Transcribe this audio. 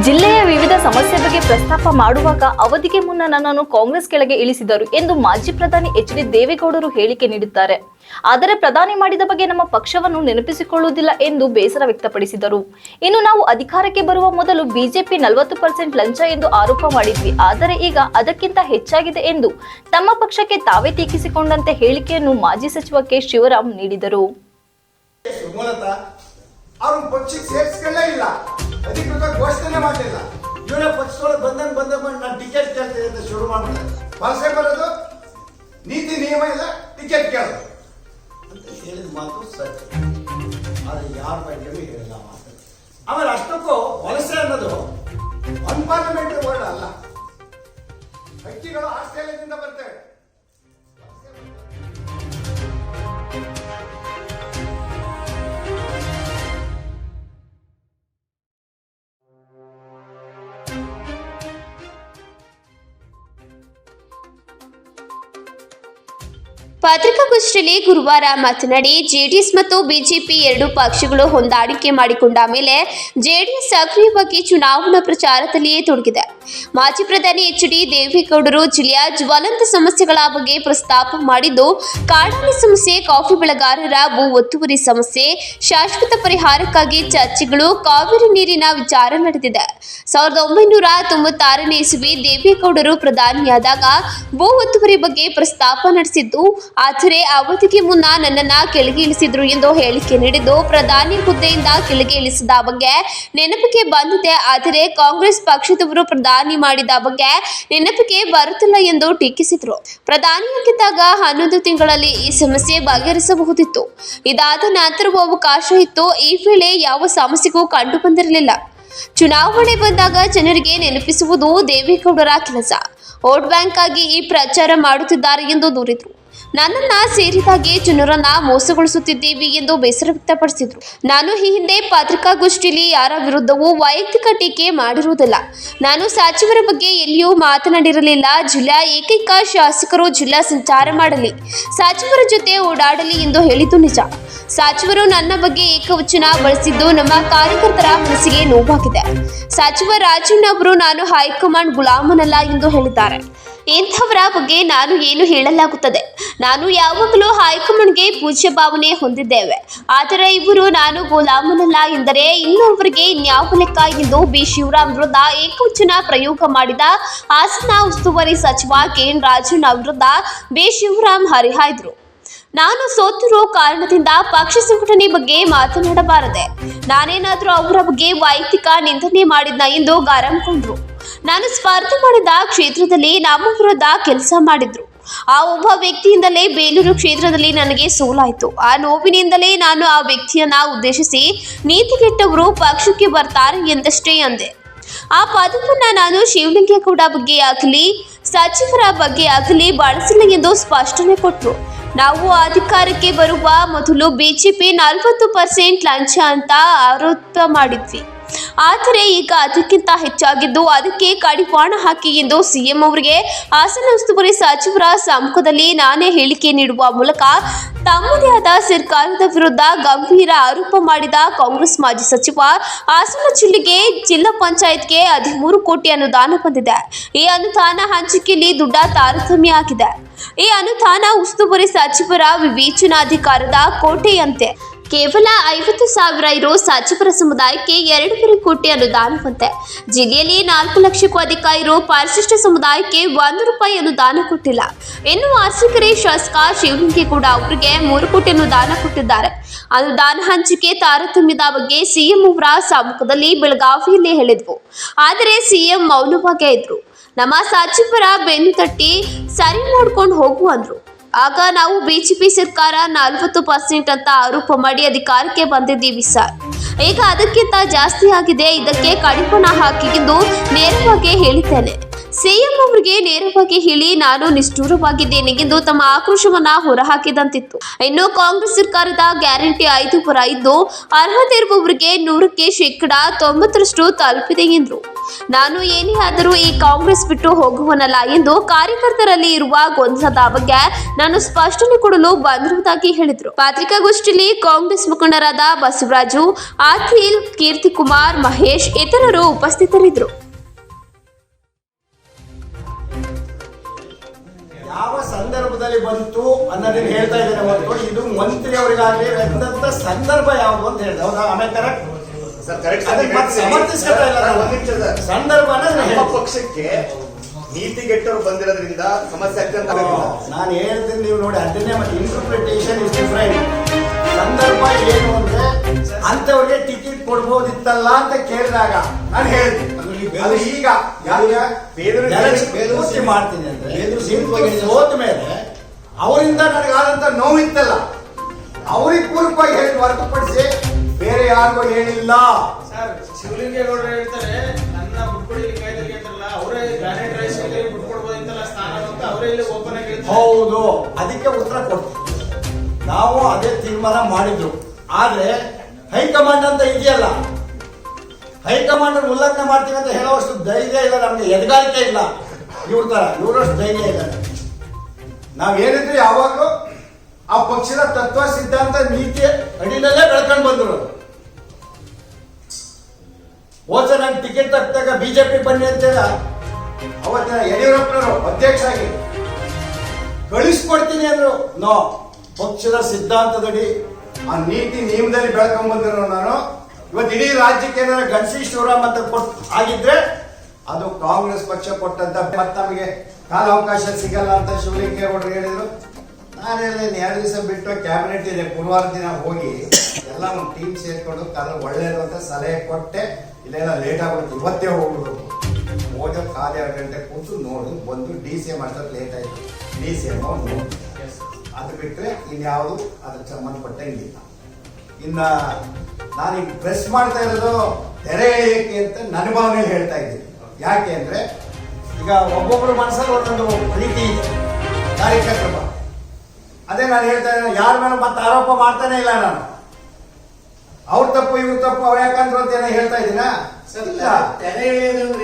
ಜಿಲ್ಲೆಯ ವಿವಿಧ ಸಮಸ್ಯೆ ಬಗ್ಗೆ ಪ್ರಸ್ತಾಪ ಮಾಡುವಾಗ ಅವಧಿಗೆ ಮುನ್ನ ನನ್ನನ್ನು ಕಾಂಗ್ರೆಸ್ ಕೆಳಗೆ ಇಳಿಸಿದರು ಎಂದು ಮಾಜಿ ಪ್ರಧಾನಿ ಎಚ್.ಡಿ. ದೇವೇಗೌಡರು ಹೇಳಿಕೆ ನೀಡಿದ್ದಾರೆ. ಆದರೆ ಪ್ರಧಾನಿ ಮಾಡಿದ ಬಗ್ಗೆ ನಮ್ಮ ಪಕ್ಷವನ್ನು ನೆನಪಿಸಿಕೊಳ್ಳುವುದಿಲ್ಲ ಎಂದು ಬೇಸರ ವ್ಯಕ್ತಪಡಿಸಿದರು. ಇನ್ನು ನಾವು ಅಧಿಕಾರಕ್ಕೆ ಬರುವ ಮೊದಲು ಬಿಜೆಪಿ 40% ಲಂಚ ಎಂದು ಆರೋಪ ಮಾಡಿದ್ವಿ, ಆದರೆ ಈಗ ಅದಕ್ಕಿಂತ ಹೆಚ್ಚಾಗಿದೆ ಎಂದು ತಮ್ಮ ಪಕ್ಷಕ್ಕೆ ತಾವೇ ಟೀಕಿಸಿಕೊಂಡಂತೆ ಹೇಳಿಕೆಯನ್ನು ಮಾಜಿ ಸಚಿವ ಕೆ. ಶಿವರಾಮ್ ನೀಡಿದರು. ಅಧಿಕೃತ ಘೋಷಣೆ ಮಾಡಲಿಲ್ಲ. ಇವರ ಪಕ್ಷದೊಳಗೆ ಬಂದಂಗ ನಾನು ಟಿಕೆಟ್ ಕೇಳ್ತೀನಿ ಅಂತ ಶುರು ಮಾಡಿದ್ರೆ ಭಾಷೆ ಬರೋದು, ನೀತಿ ನಿಯಮ ಇಲ್ಲ, ಟಿಕೆಟ್ ಕೇಳೋದು ಅಂತ ಹೇಳಿದ ಮಾತು ಸತ್ಯ. ಆದರೆ ಯಾರ ಬಗ್ಗೆನೂ ಹೇಳಿಲ್ಲ ಮಾತು. ಆಮೇಲೆ ಅಷ್ಟಕ್ಕೂ ವಲಸೆ ಅನ್ನೋದು ಅನ್ಪಾರ್ಲಿಮೆಂಟರಿ ವರ್ಡ್ ಅಲ್ಲ. ಹಕ್ಕಿಗಳು ಆಸ್ಟ್ರೇಲಿಯಾದಿಂದ ಬರ್ತವೆ. ಪತ್ರಿಕಾಗೋಷ್ಠಿಯಲ್ಲಿ ಗುರುವಾರ ಮಾತನಾಡಿ, ಜೆಡಿಎಸ್ ಮತ್ತು ಬಿಜೆಪಿ ಎರಡೂ ಪಕ್ಷಗಳು ಹೊಂದಾಣಿಕೆ ಮಾಡಿಕೊಂಡ ಮೇಲೆ ಜೆಡಿಎಸ್ ಸಕ್ರಿಯವಾಗಿ ಚುನಾವಣಾ ಪ್ರಚಾರದಲ್ಲಿಯೇ ತೊಡಗಿದೆ. ಮಾಜಿ ಪ್ರಧಾನಿ ಎಚ್.ಡಿ. ದೇವೇಗೌಡರು ಜಿಲ್ಲೆಯ ಜ್ವಲಂತ ಸಮಸ್ಯೆಗಳ ಬಗ್ಗೆ ಪ್ರಸ್ತಾಪ ಮಾಡಿದ್ದು, ಕಾಡಾನೆ ಸಮಸ್ಯೆ, ಕಾಫಿ ಬೆಳೆಗಾರರ ಭೂ ಒತ್ತುವರಿ ಸಮಸ್ಯೆ, ಶಾಶ್ವತ ಪರಿಹಾರಕ್ಕಾಗಿ ಚರ್ಚೆಗಳು, ಕಾವೇರಿ ನೀರಿನ ವಿಚಾರ ನಡೆದಿದೆ. 1996ನೇ ಇಸವಿ ದೇವೇಗೌಡರು ಪ್ರಧಾನಿಯಾದಾಗ ಭೂ ಒತ್ತುವರಿ ಬಗ್ಗೆ ಪ್ರಸ್ತಾಪ ನಡೆಸಿದ್ದು, ಆದರೆ ಅವಧಿಗೆ ಮುನ್ನ ನನ್ನನ್ನ ಕೆಳಗೆ ಇಳಿಸಿದ್ರು ಎಂದು ಹೇಳಿಕೆ ನೀಡಿದ್ದು, ಪ್ರಧಾನಿ ಹುದ್ದೆಯಿಂದ ಕೆಳಗೆ ಇಳಿಸಿದ ಬಗ್ಗೆ ನೆನಪಿಗೆ ಬಂದಿದೆ, ಆದರೆ ಕಾಂಗ್ರೆಸ್ ಪಕ್ಷದವರು ಪ್ರಧಾನಿ ಮಾಡಿದ ಬಗ್ಗೆ ನೆನಪಿಗೆ ಬರುತ್ತಿಲ್ಲ ಎಂದು ಟೀಕಿಸಿದರು. ಪ್ರಧಾನಿಯಾಗಿದ್ದಾಗ 11 ತಿಂಗಳಲ್ಲಿ ಈ ಸಮಸ್ಯೆ ಬಗೆಹರಿಸಬಹುದಿತ್ತು. ಇದಾದ ನಂತರವೂ ಅವಕಾಶ ಇತ್ತು. ಈ ವೇಳೆ ಯಾವ ಸಮಸ್ಯೆಗೂ ಕಂಡು ಬಂದಿರಲಿಲ್ಲ. ಚುನಾವಣೆ ಬಂದಾಗ ಜನರಿಗೆ ನೆನಪಿಸುವುದು ದೇವೇಗೌಡರ ಕೆಲಸ. ವೋಟ್ ಬ್ಯಾಂಕ್ ಆಗಿ ಈ ಪ್ರಚಾರ ಮಾಡುತ್ತಿದ್ದಾರೆ ಎಂದು ದೂರಿದರು. ನನ್ನನ್ನ ಸೇರಿದಾಗೆ ಜನರನ್ನ ಮೋಸಗೊಳಿಸುತ್ತಿದ್ದೀವಿ ಎಂದು ಬೇಸರ ವ್ಯಕ್ತಪಡಿಸಿದರು. ನಾನು ಈ ಹಿಂದೆ ಪತ್ರಿಕಾಗೋಷ್ಠಿಯಲ್ಲಿ ಯಾರ ವಿರುದ್ಧವೂ ವೈಯಕ್ತಿಕ ಟೀಕೆ ಮಾಡಿರುವುದಿಲ್ಲ. ನಾನು ಸಚಿವರ ಬಗ್ಗೆ ಎಲ್ಲಿಯೂ ಮಾತನಾಡಿರಲಿಲ್ಲ. ಜಿಲ್ಲಾ ಏಕೈಕ ಶಾಸಕರು ಜಿಲ್ಲಾ ಸಂಚಾರ ಮಾಡಲಿ, ಸಚಿವರ ಜೊತೆ ಓಡಾಡಲಿ ಎಂದು ಹೇಳಿದ್ದು ನಿಜ. ಸಚಿವರು ನನ್ನ ಬಗ್ಗೆ ಏಕವಚನ ಬಳಸಿದ್ದು ನಮ್ಮ ಕಾರ್ಯಕರ್ತರ ಮನಸ್ಸಿಗೆ ನೋವಾಗಿದೆ. ಸಚಿವ ರಾಜಣ್ಣ ಅವರು ನಾನು ಹೈಕಮಾಂಡ್ ಗುಲಾಮನಲ್ಲ ಎಂದು ಹೇಳಿದ್ದಾರೆ. ಇಂಥವರ ಬಗ್ಗೆ ನಾನು ಏನು ಹೇಳಲಾಗುತ್ತದೆ? ನಾನು ಯಾವಾಗಲೂ ಹೈಕಮಾಂಡ್ಗೆ ಪೂಜ್ಯ ಭಾವನೆ ಹೊಂದಿದ್ದೇವೆ. ಆದರೆ ಇವರು ನಾನು ಗುಲಾಮನಲ್ಲ ಎಂದರೆ ಇನ್ನು ಅವರಿಗೆ ಇನ್ಯಾವ ಲೆಕ್ಕ ಎಂದು ಬಿ. ಶಿವರಾಮ್ ವಿರುದ್ಧ ಏಕವಚನ ಪ್ರಯೋಗ ಮಾಡಿದ ಹಾಸನ ಉಸ್ತುವಾರಿ ಸಚಿವ ಕೆ. ರಾಜಣ್ಣ ವಿರುದ್ಧ ಬಿ. ಶಿವರಾಮ್ ಹರಿಹಾಯ್ದರು. ನಾನು ಸೋತಿರೋ ಕಾರಣದಿಂದ ಪಕ್ಷ ಸಂಘಟನೆ ಬಗ್ಗೆ ಮಾತನಾಡಬಾರದೆ. ನಾನೇನಾದರೂ ಅವರ ಬಗ್ಗೆ ವೈಯಕ್ತಿಕ ನಿಂದನೆ ಮಾಡಿದ್ನ ಎಂದು ಗರಂ. ನಾನು ಸ್ಪರ್ಧೆ ಮಾಡಿದ ಕ್ಷೇತ್ರದಲ್ಲಿ ನಮ್ಮ ವಿರುದ್ಧ ಕೆಲಸ ಮಾಡಿದ್ರು. ಆ ಒಬ್ಬ ವ್ಯಕ್ತಿಯಿಂದಲೇ ಬೇಲೂರು ಕ್ಷೇತ್ರದಲ್ಲಿ ನನಗೆ ಸೋಲಾಯಿತು. ಆ ನೋವಿನಿಂದಲೇ ನಾನು ಆ ವ್ಯಕ್ತಿಯನ್ನ ಉದ್ದೇಶಿಸಿ ನೀತಿಗೆಟ್ಟವರು ಪಕ್ಷಕ್ಕೆ ಬರ್ತಾರೆ ಎಂದಷ್ಟೇ ಅಂದೆ. ಆ ಪದವನ್ನ ನಾನು ಶಿವಲಿಂಗೇಗೌಡ ಬಗ್ಗೆ ಆಗಲಿ ಸಚಿವರ ಬಗ್ಗೆ ಆಗಲಿ ಬಳಸಿಲ್ಲ ಎಂದು ಸ್ಪಷ್ಟನೆ ಕೊಟ್ಟರು. ನಾವು ಅಧಿಕಾರಕ್ಕೆ ಬರುವ ಮೊದಲು ಬಿಜೆಪಿ 40% ಲಂಚ ಅಂತ ಆರೋಪ ಮಾಡಿದ್ವಿ. ಆದರೆ ಈಗ ಅದಕ್ಕಿಂತ ಹೆಚ್ಚಾಗಿದ್ದು, ಅದಕ್ಕೆ ಕಡಿವಾಣ ಹಾಕಿ ಎಂದು ಸಿಎಂ ಅವರಿಗೆ ಹಾಸನ ಉಸ್ತುವಾರಿ ಸಚಿವರ ಸಮ್ಮುಖದಲ್ಲಿ ನಾನೇ ಹೇಳಿಕೆ ನೀಡುವ ಮೂಲಕ ತಮ್ಮದೇ ಆದ ಸರ್ಕಾರದ ವಿರುದ್ಧ ಗಂಭೀರ ಆರೋಪ ಮಾಡಿದ ಕಾಂಗ್ರೆಸ್ ಮಾಜಿ ಸಚಿವ, ಹಾಸನ ಜಿಲ್ಲೆಗೆ ಜಿಲ್ಲಾ ಪಂಚಾಯತ್ಗೆ 13 ಕೋಟಿ ಅನುದಾನ ಬಂದಿದೆ. ಈ ಅನುದಾನ ಹಂಚಿಕೆಯಲ್ಲಿ ದುಡ್ಡ ತಾರತಮ್ಯ ಆಗಿದೆ. ಈ ಅನುದಾನ ಉಸ್ತುವಾರಿ ಸಚಿವರ ವಿವೇಚನಾಧಿಕಾರದ ಕೋಟೆಯಂತೆ. ಕೇವಲ 50,000 ಇರೋ ಸಚಿವರ ಸಮುದಾಯಕ್ಕೆ 2.5 ಕೋಟಿ ಅನುದಾನವಂತೆ. ಜಿಲ್ಲೆಯಲ್ಲಿ 4 ಲಕ್ಷಕ್ಕೂ ಅಧಿಕ ಇರೋ ಪರಿಶಿಷ್ಟ ಸಮುದಾಯಕ್ಕೆ 1 ರೂಪಾಯಿ ಅನುದಾನ ಕೊಟ್ಟಿಲ್ಲ. ಇನ್ನು ಅರಸೀಕೆರೆ ಶಾಸಕ ಶಿವಲಿಂಗೇಗೌಡ ಅವರಿಗೆ 3 ಕೋಟಿ ಅನುದಾನ ಕೊಟ್ಟಿದ್ದಾರೆ. ಅನುದಾನ ಹಂಚಿಕೆ ತಾರತಮ್ಯದ ಬಗ್ಗೆ ಸಿಎಂ ಅವರ ಸಮ್ಮುಖದಲ್ಲಿ ಬೆಳಗಾವಿಯಲ್ಲಿ ಹೇಳಿದ್ವು. ಆದರೆ ಸಿಎಂ ಮೌನವಾಗೇ ಇದ್ರು. ನಮ್ಮ ಸಚಿವರ ಬೆನ್ನು ತಟ್ಟಿ ಸರಿ ಮಾಡ್ಕೊಂಡು ಹೋಗು ಅಂದ್ರು. ಆಗ ನಾವು ಬಿಜೆಪಿ ಸರ್ಕಾರ 40% ಅಂತ ಆರೋಪ ಮಾಡಿ ಅಧಿಕಾರಕ್ಕೆ ಬಂದಿದ್ದೀವಿ ಸರ್. ಈಗ ಅದಕ್ಕಿಂತ ಜಾಸ್ತಿ ಆಗಿದೆ. ಇದಕ್ಕೆ ಕಡಿವಾಣ ಹಾಕಿ ಎಂದು ನೇರವಾಗಿ ಹೇಳಿದ್ದೇನೆ. ಸಿಎಂ ಅವರಿಗೆ ನೇರವಾಗಿ ಹೇಳಿ ನಾನು ನಿಷ್ಠೂರವಾಗಿದ್ದೇನೆ ಎಂದು ತಮ್ಮ ಆಕ್ರೋಶವನ್ನ ಹೊರಹಾಕಿದಂತಿತ್ತು. ಇನ್ನು ಕಾಂಗ್ರೆಸ್ ಸರ್ಕಾರದ ಗ್ಯಾರಂಟಿ 5 ಪರ ಇದ್ದು ಅರ್ಹತೆ ಇರುವವರಿಗೆ 100ಕ್ಕೆ 90% ತಲುಪಿದೆ ಎಂದರು. ನಾನು ಏನೇ ಆದರೂ ಈ ಕಾಂಗ್ರೆಸ್ ಬಿಟ್ಟು ಹೋಗುವನಲ್ಲ ಎಂದು ಕಾರ್ಯಕರ್ತರಲ್ಲಿ ಇರುವ ಗೊಂದಲದ ಬಗ್ಗೆ ನಾನು ಸ್ಪಷ್ಟನೆ ಕೊಡಲು ಬಂದಿರುವುದಾಗಿ ಹೇಳಿದರು. ಪತ್ರಿಕಾಗೋಷ್ಠಿಯಲ್ಲಿ ಕಾಂಗ್ರೆಸ್ ಮುಖಂಡರಾದ ಬಸವರಾಜು, ಆದಿಲ್, ಕೀರ್ತಿಕುಮಾರ್, ಮಹೇಶ್ ಇತರರು ಉಪಸ್ಥಿತರಿದ್ದರು. ಯಾವ ಸಂದರ್ಭದಲ್ಲಿ ಬಂತು ಅನ್ನೋದನ್ನ ಹೇಳ್ತಾ ಇದ್ದೇನೆ ಹೊರತು ಇದು ಮಂತ್ರಿ ಅವರಿಗಾಗಲಿ ಬಂದಂತ ಸಂದರ್ಭ ಯಾವುದು ಅಂತ ಹೇಳಿದೆ. ಹೌದಾ? ಆಮೇಲೆ ಕರೆಕ್ಟ್ ಸಮರ್ಥಿಸ್ಕೊತಾ ಇಲ್ಲ ನಾವು. ಸಂದರ್ಭ ನಮ್ಮ ಪಕ್ಷಕ್ಕೆ ನೀತಿಗೆಟ್ಟರು ಬಂದಿರೋದ್ರಿಂದ ಸಮಸ್ಯೆ ಆಗ್ತದೆ. ನಾನು ಹೇಳ್ತೀನಿ, ನೀವು ನೋಡಿ ಅದನ್ನೇ ಮತ್ತೆ ಇಂಟರ್ಪ್ರಿಟೇಷನ್ ಇಸ್ ಡಿಫ್ರೆಂಟ್. ಸಂದರ್ಭ ಏನು ಅಂದ್ರೆ ಅಂತವ್ರಿಗೆ ಟಿಕೆಟ್ ಕೊಡ್ಬೋದಿತ್ತಲ್ಲ ಅಂತ ಕೇಳಿದಾಗ ನಾನು ಹೇಳಿದೆ. ಅದು ಈಗ ಪೂರ್ತಿ ಮಾಡ್ತೀನಿ ಅಂದ್ರೆ ಸೋತ ಮೇಲೆ ಅವರಿಂದ ನನಗಾದಂತ ನೋವಿತ್ತಲ್ಲ, ಅವ್ರಿಗೆ ಪೂರ್ವಕವಾಗಿ ಹೇಳಿ ಹೊರತುಪಡಿಸಿ ಬೇರೆ ಯಾರಿಗೂ ಹೇಳಿಲ್ಲ. ಸರ್, ಶಿವಲಿಂಗೇಗೌಡರು ಹೇಳ್ತಾರೆ ನನ್ನ ಬುಟ್ಕೊಡಿ ಕಾಯ್ದೆಗೆ ಅಂತಾರಲ್ಲ, ಅವರೇ ಗ್ರಾನೈಟ್ ರೈಸ್ ಬಿಟ್ಕೊಡ್ಬೋದಿತ್ತಲ್ಲ ಸ್ಥಾನ ಅಂತ ಅವರೇ ಇಲ್ಲಿ ಓಪನ್ ಆಗಿ ಹೇಳ್ತಾರೆ. ಹೌದು, ಅದಕ್ಕೆ ಉತ್ತರ ಕೊಡ್ತೀವಿ. ನಾವು ಅದೇ ತೀರ್ಮಾನ ಮಾಡಿದ್ರು. ಆದ್ರೆ ಹೈಕಮಾಂಡ್ ಅಂತ ಇದೆಯಲ್ಲ, ಹೈಕಮಾಂಡ್ ಉಲ್ಲಂಘನೆ ಮಾಡ್ತೀವಿ ಅಂತ ಹೇಳೋಷ್ಟು ಧೈರ್ಯ ಇಲ್ಲ ನಮ್ಗೆ, ಎದಗಾರಿಕೆ ಇಲ್ಲ. ಇವ್ರ ತರ ಇವರಷ್ಟು ಧೈರ್ಯ ಇಲ್ಲ. ನಾವೇನಿದ್ರು ಯಾವಾಗಲೂ ಆ ಪಕ್ಷದ ತತ್ವ ಸಿದ್ಧಾಂತ ನೀತಿ ಅಡಿನಲ್ಲೇ ಬೆಳ್ಕೊಂಡು ಬಂದ್ರು. ಹೋದ ನಂಗೆ ಟಿಕೆಟ್ ತಪ್ಪಿದಾಗ ಬಿಜೆಪಿ ಬನ್ನಿ ಅಂತೇಳ ಅವತ್ತಿನ ಯಡಿಯೂರಪ್ಪನವರು ಅಧ್ಯಕ್ಷ ಆಗಿ ಕಳಿಸ್ಕೊಡ್ತೀನಿ ಅಂದ್ರು. ನೋ, ಪಕ್ಷದ ಸಿದ್ಧಾಂತದಡಿ ಆ ನೀತಿ ನಿಯಮದಲ್ಲಿ ಬೆಳ್ಕೊಂಡ್ ಬಂದಿರೋ ನಾನು ಇವತ್ತು ಇಡೀ ರಾಜ್ಯಕ್ಕೆ ಏನಾರ ಗಣಸಿ ಶಿವರಾಮ್ ಅಂತ ಆಗಿದ್ರೆ ಅದು ಕಾಂಗ್ರೆಸ್ ಪಕ್ಷ ಕೊಟ್ಟಂತ. ಮತ್ತೆ ನಮಗೆ ಕಾಲಾವಕಾಶ ಸಿಗಲ್ಲ ಅಂತ ಶಿವಲಿಂಗೇಗೌಡರು ಹೇಳಿದ್ರು. ನಾನೆಲ್ಲ 2 ದಿವಸ ಬಿಟ್ಟು ಕ್ಯಾಬಿನೆಟ್ ಇದೆ, ಗುರುವಾರ ದಿನ ಹೋಗಿ ಎಲ್ಲ ಒಂದು ಟೀಮ್ ಸೇರ್ಕೊಂಡು ಕಾಲ ಒಳ್ಳೇದು ಅಂತ ಸಲಹೆ ಕೊಟ್ಟೆ. ಇಲ್ಲೇನೋ ಲೇಟ್ ಆಗುತ್ತೆ, ಇವತ್ತೇ ಹೋಗ್ಬಿಡು. ಹೋದ 1.5 ಗಂಟೆ ಕೂತು ನೋಡು ಬಂದು DCM ಅಷ್ಟೊತ್ತು ಲೇಟ್ ಆಯ್ತು. DCM ನೋಡಿ ಅದು ಬಿಟ್ಟರೆ ಇನ್ಯಾವುದು ಅದಕ್ಕೆ ಸಂಬಂಧಪಟ್ಟಂಗಿಲ್ಲ. ಇನ್ನ ನಾನೀಗ ಪ್ರೆಸ್ ಮಾಡ್ತಾ ಇರೋದು ತೆರೆ ಎಳೆಯಕ್ಕೆ ಅಂತ ನನ್ನ ಭಾವನೆ ಹೇಳ್ತಾ ಇದ್ದೀನಿ. ಯಾಕೆ ಅಂದ್ರೆ ಈಗ ಒಬ್ಬೊಬ್ರು ಮನಸ್ಸಲ್ಲಿ ಒಂದೊಂದು ಪ್ರೀತಿ ಇದೆ ಕಾರ್ಯಕರ್ತರ. ಅದೇ ನಾನು ಹೇಳ್ತಾ ಇದ್ದೀನಿ, ಯಾರ ಮೇಲೆ ಮತ್ತೆ ಆರೋಪ ಮಾಡ್ತಾನೆ ಇಲ್ಲ ನಾನು. ಅವ್ರ ತಪ್ಪು ಇವ್ರ ತಪ್ಪು ಅವ್ರು ಯಾಕಂದ್ರು ಅಂತ ಏನೋ ಹೇಳ್ತಾ ಇದ್ದೀನ. ತೆರೆ ಎಳೆಯೋದು